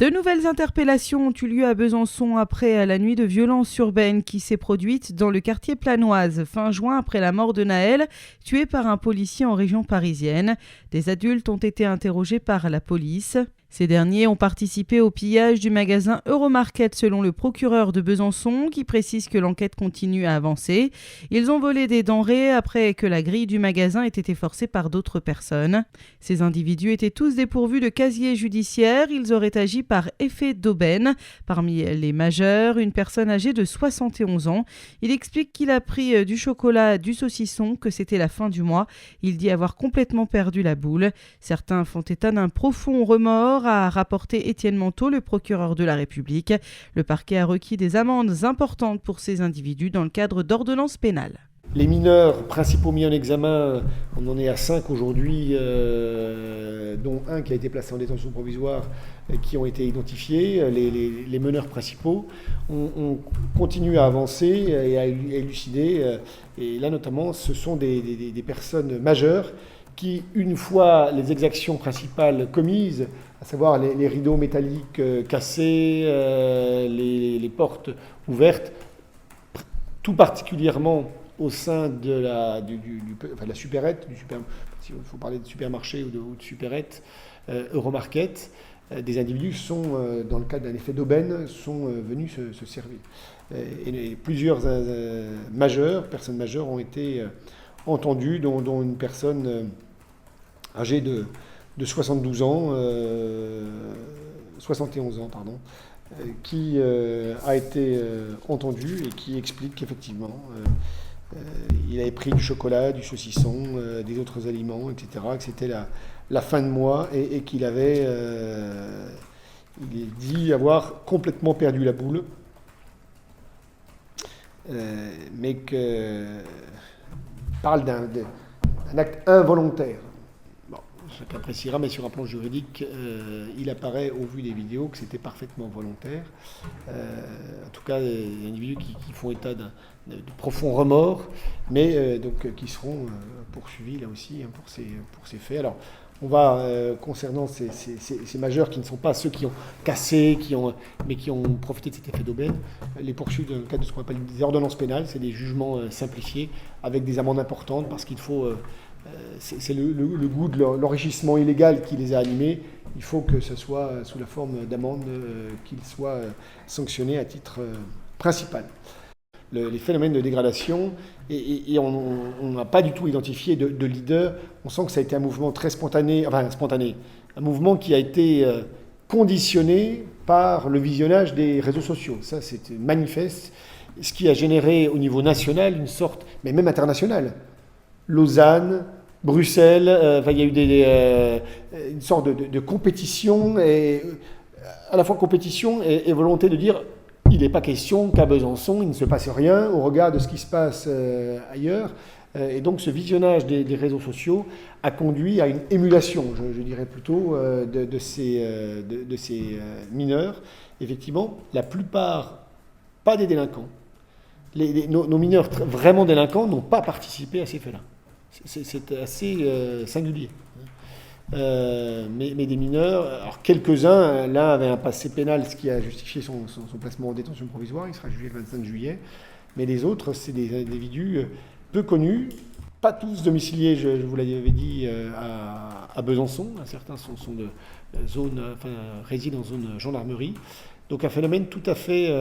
De nouvelles interpellations ont eu lieu à Besançon après la nuit de violence urbaine qui s'est produite dans le quartier Planoise fin juin après la mort de Naël, tué par un policier en région parisienne. Des adultes ont été interrogés par la police. Ces derniers ont participé au pillage du magasin Euromarket selon le procureur de Besançon qui précise que l'enquête continue à avancer. Ils ont volé des denrées après que la grille du magasin ait été forcée par d'autres personnes. Ces individus étaient tous dépourvus de casier judiciaire. Ils auraient agi par effet d'aubaine. Parmi les majeurs, une personne âgée de 71 ans. Il explique qu'il a pris du chocolat, du saucisson, que c'était la fin du mois. Il dit avoir complètement perdu la boule. Certains font état d'un profond remords, a rapporté Étienne Manteau, le procureur de la République. Le parquet a requis des amendes importantes pour ces individus dans le cadre d'ordonnances pénales. Les mineurs principaux mis en examen, on en est à 5 aujourd'hui, dont un qui a été placé en détention provisoire, qui ont été identifiés, les meneurs principaux. On continue à avancer et à élucider, et là notamment ce sont des personnes majeures qui, une fois les exactions principales commises, à savoir les rideaux métalliques cassés, les portes ouvertes, tout particulièrement au sein de la supérette, il faut parler de supermarché ou de supérette, Euromarket, des individus sont, dans le cadre d'un effet d'aubaine, sont venus se servir. Et plusieurs personnes majeures ont été entendues, dont une personne âgée de 72 ans, 71 ans, pardon, qui a été entendu et qui explique qu'effectivement, il avait pris du chocolat, du saucisson, des autres aliments, etc., que c'était la fin de mois et qu'il avait il dit avoir complètement perdu la boule, mais qu'il parle d'un acte involontaire. Chacun appréciera, mais sur un plan juridique, il apparaît au vu des vidéos que c'était parfaitement volontaire. En tout cas, des individus qui font état de profonds remords, mais donc qui seront poursuivis là aussi pour ces faits. Alors, on va, concernant ces majeurs qui ne sont pas ceux qui ont cassé, mais qui ont profité de cet effet d'aubaine, les poursuivre dans le cadre de ce qu'on appelle des ordonnances pénales, c'est des jugements simplifiés avec des amendes importantes parce qu'il faut... c'est le goût de l'enrichissement illégal qui les a animés. Il faut que ce soit sous la forme d'amende qu'ils soient sanctionnés à titre principal. Les phénomènes de dégradation, et on n'a pas du tout identifié de leader. On sent que ça a été un mouvement très spontané, un mouvement qui a été conditionné par le visionnage des réseaux sociaux. Ça, c'est manifeste, ce qui a généré au niveau national une sorte, mais même international, Lausanne, Bruxelles, il y a eu une sorte de compétition, et à la fois compétition et volonté de dire il n'est pas question qu'à Besançon il ne se passe rien au regard de ce qui se passe ailleurs. Et donc ce visionnage des réseaux sociaux a conduit à une émulation, je dirais plutôt, de ces mineurs. Effectivement, la plupart, pas des délinquants. Nos mineurs vraiment délinquants n'ont pas participé à ces faits-là. C'est assez singulier. Mais des mineurs, alors quelques-uns, l'un avait un passé pénal, ce qui a justifié son placement en détention provisoire, il sera jugé le 25 juillet, mais les autres, c'est des individus peu connus, pas tous domiciliés, je vous l'avais dit, à Besançon, certains sont de zone, résident en zone gendarmerie, donc un phénomène tout à fait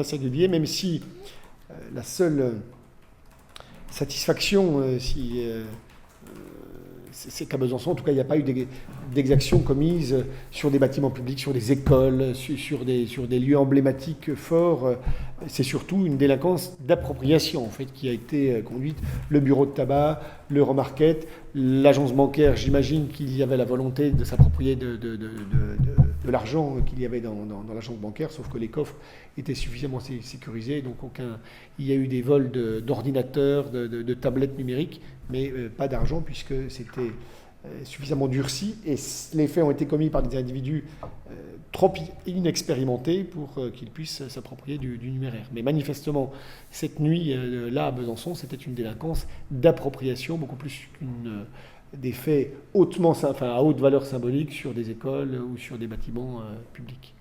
singulier, même si la seule satisfaction, c'est qu'à Besançon, en tout cas, il n'y a pas eu d'exactions commises sur des bâtiments publics, sur des écoles, sur des lieux emblématiques forts. C'est surtout une délinquance d'appropriation, en fait, qui a été conduite. Le bureau de tabac, l'Euromarket, l'agence bancaire, j'imagine qu'il y avait la volonté de s'approprier de l'argent qu'il y avait dans l'agence bancaire, sauf que les coffres étaient suffisamment sécurisés, donc il y a eu des vols d'ordinateurs, de tablettes numériques, mais pas d'argent puisque c'était suffisamment durci et les faits ont été commis par des individus trop inexpérimentés pour qu'ils puissent s'approprier du numéraire. Mais manifestement, cette nuit là à Besançon, c'était une délinquance d'appropriation beaucoup plus des faits hautement, à haute valeur symbolique sur des écoles ou sur des bâtiments publics.